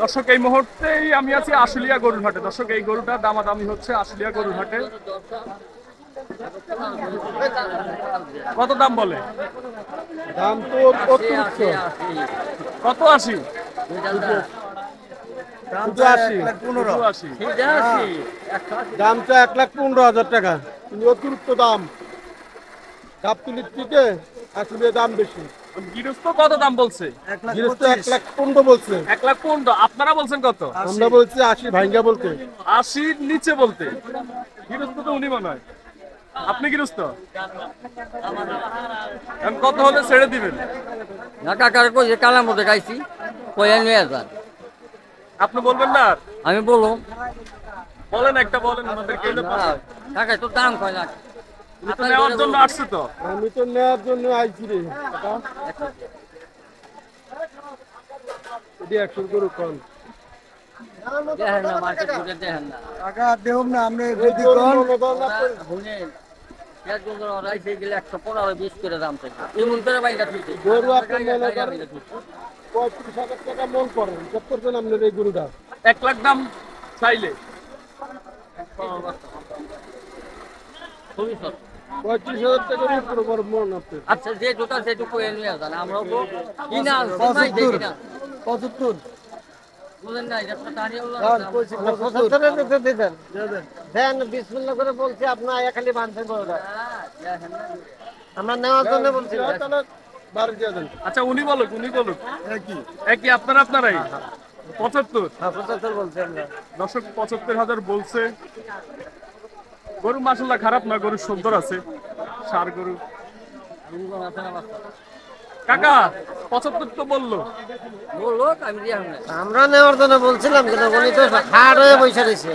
দর্শক এই মুহূর্তেই আমি আছি আশুলিয়া গরুর হাটে। দর্শক এই গরুটার দামাদামি হচ্ছে আশুলিয়া গরুর হাটে। কত দাম বলে? দাম তো অতিরিক্ত। কত? 80? শুধু 80। 80? দামটা 1,15,000 টাকা, কিন্তু অতিরিক্ত দাম। গাবতলির থেকে আসলে দাম বেশি। গৃহস্থ কত দাম বলছে? গৃহস্থ 1,15,000 বলছে। 1,15,000। আপনারা বলছেন কত? আমরা বলছি 80 ভাঙ্গা বলতে। 80 নিচে বলতে। গৃহস্থ তো উনি মনে হয়। আপনি গৃহস্থ? এখন কত হলে ছেড়ে দিবেন? না কাকার কই যে কালার মধ্যে গাইছি কয়া নিয়ে যান। আপনি বলবেন না আর? আমি বললাম বলেন, একটা বলেন আমাদেরকে। কাকা তো দাম কয় না। উনি তো নেওয়ার জন্য আসছে তো। আমি তো নেওয়ার জন্য আইছি রে। এটি 100 গরু কম। দেখেন না মার্কেট ঘুরে দেখেন না। টাকা দেব না আপনি যদি কোন শুনেন এক জন রাইছে গেলে 115 20 করে দাম থেকে এমন করে বাইকা তুলছে গরু আপনি মনে করেন 35,000 টাকা মন পড়ে। কত করছেন আপনার এই গরুটা? 1 লাখ দাম চাইলে। খুবই সস্তা। 35,000 টাকার উপরে বড় মন আপনার। আচ্ছা যে দোকান সেটুকু নিয়ে যান আমরাও তো কিনা ভাই দেখি না 75 বুঝেন না এটা তো দাঁড়িয়ে হলো দেন বিসমিল্লাহ করে বলছি আপনার আয়া খালি বানছেন বড়টা আমরা নেওয়ার জন্য বলছি তাহলে বাড়ি দিয়ে দেন। আচ্ছা উনি বলুক, উনি বলুক। একই একই আপনারাই 75? হ্যাঁ 75 বলছি আমরা। দর্শক 75,000 বলছে। গরু মাশাআল্লাহ খারাপ না, গরু সুন্দর আছে, সার গরু। কাকা 75 তো বললো। বললো আমি দিয়ে আমরা নেওয়ার জন্য বলছিলাম কিন্তু উনি তো হাড় হয়ে বসে রয়েছে।